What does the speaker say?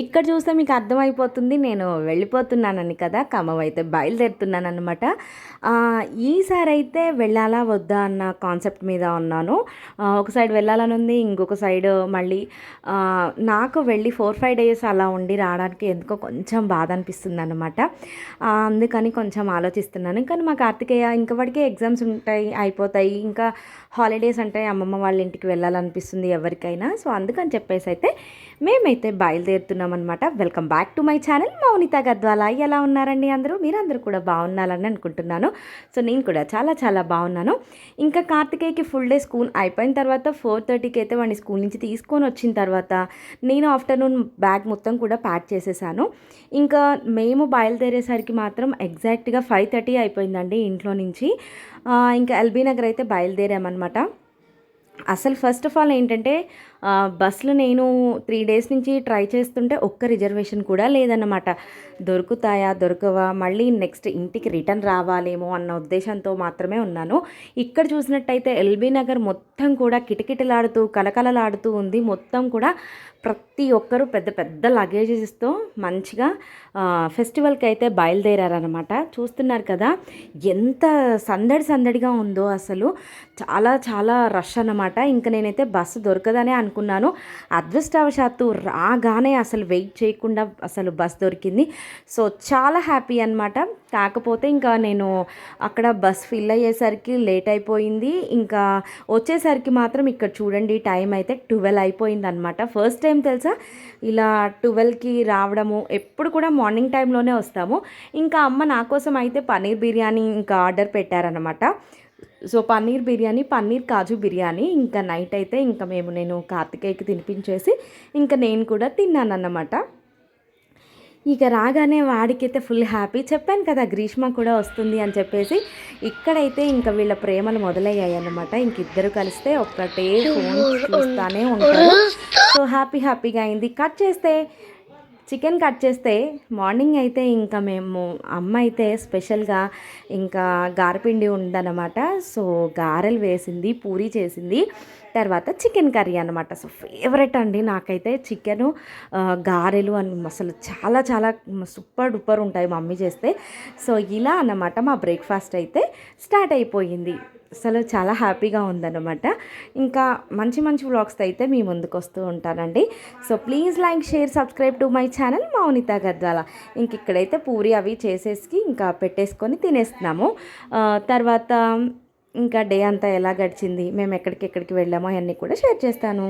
ఇక్కడ చూస్తే మీకు అర్థమైపోతుంది నేను వెళ్ళిపోతున్నానని కదా. ఖమ్మం అయితే బయలుదేరుతున్నానన్నమాట. ఈసారి అయితే వెళ్ళాలా వద్దా అన్న కాన్సెప్ట్ మీద ఉన్నాను. ఒక సైడ్ వెళ్ళాలని ఉంది, ఇంకొక సైడ్ మళ్ళీ నాకు వెళ్ళి 4-5 డేస్ అలా ఉండి రావడానికి ఎందుకో కొంచెం బాధ అనిపిస్తుంది అనమాట. అందుకని కొంచెం ఆలోచిస్తున్నాను. కానీ మా కార్తికేయ ఇంకవడికే ఎగ్జామ్స్ ఉంటాయి, అయిపోతాయి, ఇంకా హాలిడేస్ అంటే అమ్మమ్మ వాళ్ళ ఇంటికి వెళ్ళాలనిపిస్తుంది ఎవరికైనా. సో అందుకని చెప్పేసి అయితే మేమైతే బయలుదేరుతున్నాం అనమాట. Welcome back to my channel Mounitha Gadwal. ఎలా ఉన్నారండి అందరూ? మీరందరూ కూడా బాగున్నారని అనుకుంటున్నాను. సో నేను కూడా చాలా చాలా బాగున్నాను. ఇంకా కార్తికేయకి ఫుల్ డే స్కూల్ అయిపోయిన తర్వాత 4:30కి అయితే వాడిని స్కూల్ నుంచి తీసుకొని వచ్చిన తర్వాత నేను ఆఫ్టర్నూన్ బ్యాగ్ మొత్తం కూడా ప్యాక్ చేసేసాను. ఇంకా మేము బయలుదేరేసరికి మాత్రం ఎగ్జాక్ట్గా 5:30 అయిపోయిందండి ఇంట్లో నుంచి. ఇంకా ఎల్బీ నగర్ అయితే బయలుదేరామన్నమాట. అసలు ఫస్ట్ ఆఫ్ ఆల్ ఏంటంటే బస్సులు నేను 3 డేస్ నుంచి ట్రై చేస్తుంటే ఒక్క రిజర్వేషన్ కూడా లేదన్నమాట. దొరుకుతాయా దొరకవా, మళ్ళీ నెక్స్ట్ ఇంటికి రిటర్న్ రావాలేమో అన్న ఉద్దేశంతో మాత్రమే ఉన్నాను. ఇక్కడ చూసినట్టయితే ఎల్బీ నగర్ మొత్తం కూడా కిటకిటలాడుతూ కలకలలాడుతూ ఉంది. మొత్తం కూడా ప్రతి ఒక్కరూ పెద్ద పెద్ద లగేజెస్తో మంచిగా ఫెస్టివల్కి అయితే బయలుదేరారనమాట. చూస్తున్నారు కదా ఎంత సందడి సందడిగా ఉందో, అసలు చాలా చాలా రష్ అన్నమాట. ఇంకా నేనైతే బస్సు దొరకదనే అనుకున్నాను. అదృష్టవశాత్తు రాగానే అసలు వెయిట్ చేయకుండా అసలు బస్ దొరికింది. సో చాలా హ్యాపీ అనమాట. కాకపోతే ఇంకా నేను అక్కడ బస్ ఫిల్ అయ్యేసరికి లేట్ అయిపోయింది. ఇంకా వచ్చేసరికి మాత్రం ఇక్కడ చూడండి టైం అయితే 12 అయిపోయింది అనమాట. ఫస్ట్ టైం తెలుసా ఇలా 12కి రావడము. ఎప్పుడు కూడా మార్నింగ్ టైంలోనే వస్తాము. ఇంకా అమ్మ నా కోసం అయితే పన్నీర్ బిర్యానీ ఇంకా ఆర్డర్ పెట్టారనమాట. సో పన్నీర్ బిర్యానీ, పన్నీర్ కాజు బిర్యానీ ఇంకా నైట్ అయితే ఇంకా నేను కార్తికేయకి తినిపించేసి ఇంకా నేను కూడా తిన్నానన్నమాట. ఇక రాగానే వాడికైతే ఫుల్ హ్యాపీ. చెప్పాను కదా గ్రీష్మ కూడా వస్తుంది అని చెప్పేసి. ఇక్కడైతే ఇంకా వీళ్ళ ప్రేమలు మొదలయ్యాయి అన్నమాట. ఇంక ఇద్దరు కలిస్తే ఒక్కటే ఫోన్ చూస్తానే ఉంటారు. సో హ్యాపీగా అయింది. చికెన్ కట్ చేస్తే మార్నింగ్ అయితే ఇంకా అమ్మ అయితే స్పెషల్గా ఇంకా గారెపిండి ఉందన్నమాట. సో గారెలు వేసింది, పూరీ చేసింది, తర్వాత చికెన్ కర్రీ అనమాట. సో ఫేవరెట్ అండి నాకైతే చికెను, గారెలు అని అసలు చాలా చాలా సూపర్ డూపర్ ఉంటాయి మమ్మీ చేస్తే. సో ఇలా అన్నమాట మా బ్రేక్ఫాస్ట్ అయితే స్టార్ట్ అయిపోయింది. అసలు చాలా హ్యాపీగా ఉందన్నమాట. ఇంకా మంచి మంచి వ్లాగ్స్తో అయితే మీ ముందుకు వస్తూ ఉంటానండి. So please like, share, subscribe to my channel Mounitha Gadwal. ఇంక ఇక్కడైతే పూరి అవి చేసేసి ఇంకా పెట్టేసుకొని తినేస్తున్నాము. తర్వాత ఇంకా డే అంతా ఎలా గడిచింది, మేము ఎక్కడికి వెళ్ళామో అవన్నీ కూడా షేర్ చేస్తాను.